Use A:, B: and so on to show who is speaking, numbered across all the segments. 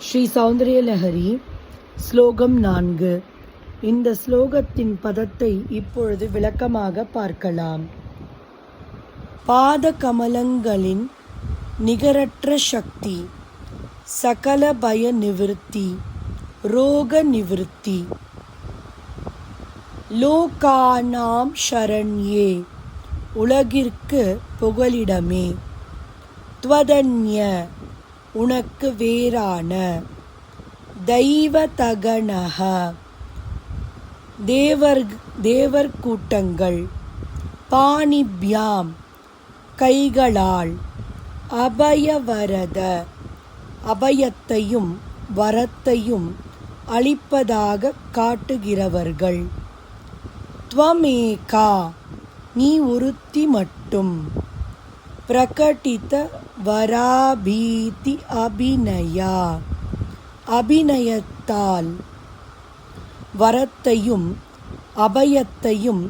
A: ஸ்ரீ சௌந்தர்யலஹரி ஸ்லோகம் 4. இந்த ஸ்லோகத்தின் பதத்தை இப்பொழுது விளக்கமாக பார்க்கலாம். பாத கமலங்களின் நிகரற்ற சக்தி, சகல பய நிவிருத்தி, ரோக நிவிருத்தி, லோகானாம் ஷரண்யே, உலகிற்கு புகலிடமே, த்வதன்ய, உனக்கு வேறான, தெய்வதகனஹ, தேவர் கூட்டங்கள், பாணிப்யாம், கைகளால், அபயவரத, அபயத்தையும் வரத்தையும் அளிப்பதாக காட்டுகிறவர்கள், த்வமேகா, நீ ஒருத்தி மட்டும், பிரகடித வராபீதி அபிநயா, அபிநயத்தால் வரத்தையும் அபயத்தையும்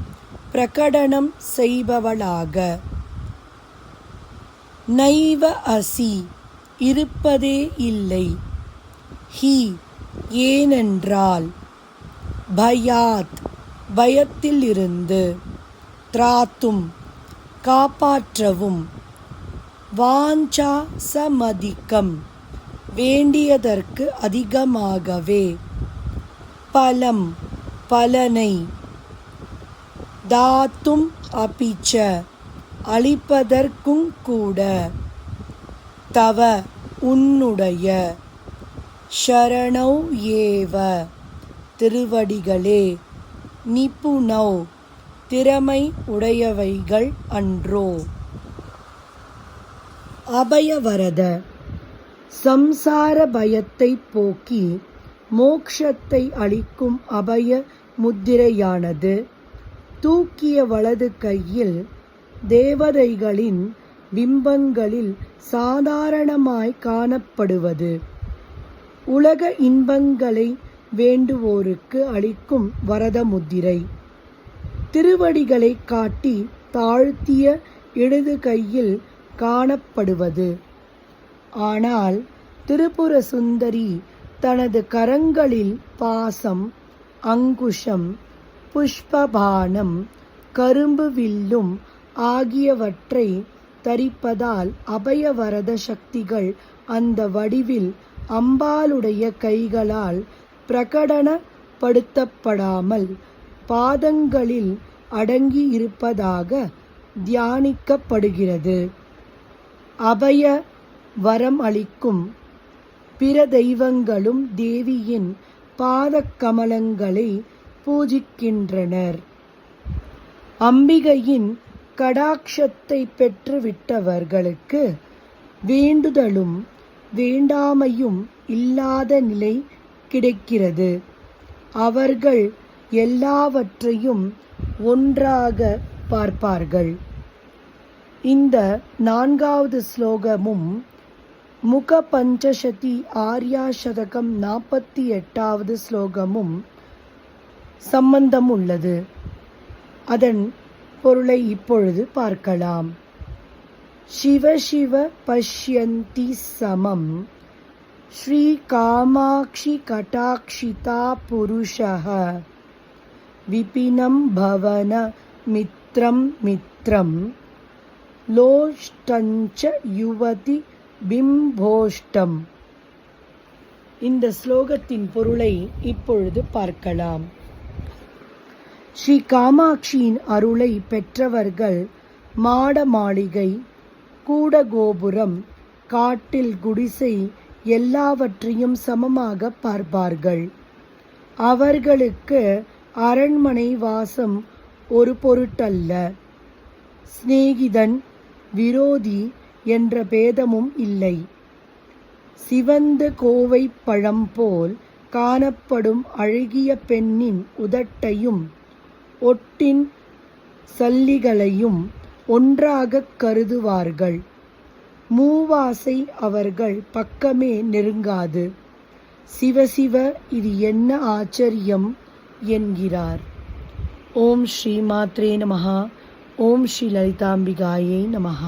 A: பிரகடனம் செய்பவளாக, நைவ அசி, இருப்பதே இல்லை, ஹி, ஏனென்றால், பயாத், பயத்திலிருந்து, த்ராத்தும், காப்பாற்றவும், வாஞ்சா சமதிகம், வேண்டியதற்கு அதிகமாகவே, பலம், பலனை, தாத்தும் அபிச்ச, அளிப்பதற்கும் கூட, தவ, உன்னுடைய, ஷரணௌ ஏவ, திருவடிகளே, நிபுணௌ, திறமை உடையவைகள் அன்றோ. அபயவரத, சம்சார பயத்தை போக்கி மோக்ஷத்தை அளிக்கும் அபய முத்திரையானது தூக்கிய வலது கையில் தேவதைகளின் பிம்பங்களில் சாதாரணமாய் காணப்படுவது. உலக இன்பங்களை வேண்டுவோருக்கு அளிக்கும் வரத முத்திரை. திருவடிகளை காட்டி தாழ்த்திய இடது கையில் காணப்படுவது. ஆனால் திரிபுர சுந்தரி தனது கரங்களில் பாசம், அங்குஷம், புஷ்பபானம், கரும்பு வில்லும் ஆகியவற்றை தரிப்பதால் அபயவரத சக்திகள் அந்த வடிவில் அம்பாளுடைய கைகளால் பிரகடனப்படுத்தப்படாமல் பாதங்களில் அடங்கி இருப்பதாக தியானிக்கப்படுகிறது. அபய வரம் அளிக்கும் பிற தெய்வங்களும் தேவியின் பாதக்கமலங்களை பூஜிக்கின்றனர். அம்பிகையின் கடாட்சத்தை பெற்றுவிட்டவர்களுக்கு வேண்டுதலும் வேண்டாமையும் இல்லாத நிலை கிடைக்கிறது. அவர்கள் எல்லாவற்றையும் ஒன்றாக பார்ப்பார்கள். இந்த 4வது ஸ்லோகமும் முக பஞ்சசதி ஆர்யா சதகம் 48வது ஸ்லோகமும் சம்பந்தம் உள்ளது. அதன் பொருளை இப்பொழுது பார்க்கலாம். சிவ சிவ பஷ்யந்தி சமம் ஸ்ரீ காமாக்ஷி கடாக்ஷிதா புருஷः விபினம் பவன மித்ரம் மித்ரம் லோஷ்டஞ்ச யுவதி பிம்போஷ்டம். இந்த ஸ்லோகத்தின் பொருளை இப்பொழுது பார்க்கலாம். ஸ்ரீ காமாட்சியின் அருளை பெற்றவர்கள் மாட மாளிகை, கூட கோபுரம், காட்டில் குடிசை எல்லாவற்றையும் சமமாக பார்ப்பார்கள். அவர்களுக்கு அரண்மனை வாசம் ஒரு பொருட்டல்ல. சிநேகிதன், விரோதி என்ற பேதமும் இல்லை. சிவந்த கோவை பழம் போல் காணப்படும் அழகிய பெண்ணின் உதட்டையும் ஒட்டின் சல்லிகளையும் ஒன்றாக கருதுவார்கள். மூவாசை அவர்கள் பக்கமே நெருங்காது. சிவசிவ, இது என்ன ஆச்சரியம் என்கிறார். ஓம் ஸ்ரீ மாத்ரே நமஹ. ஓம் ஸ்ரீ லலிதாம்பிகாயை நமஹ.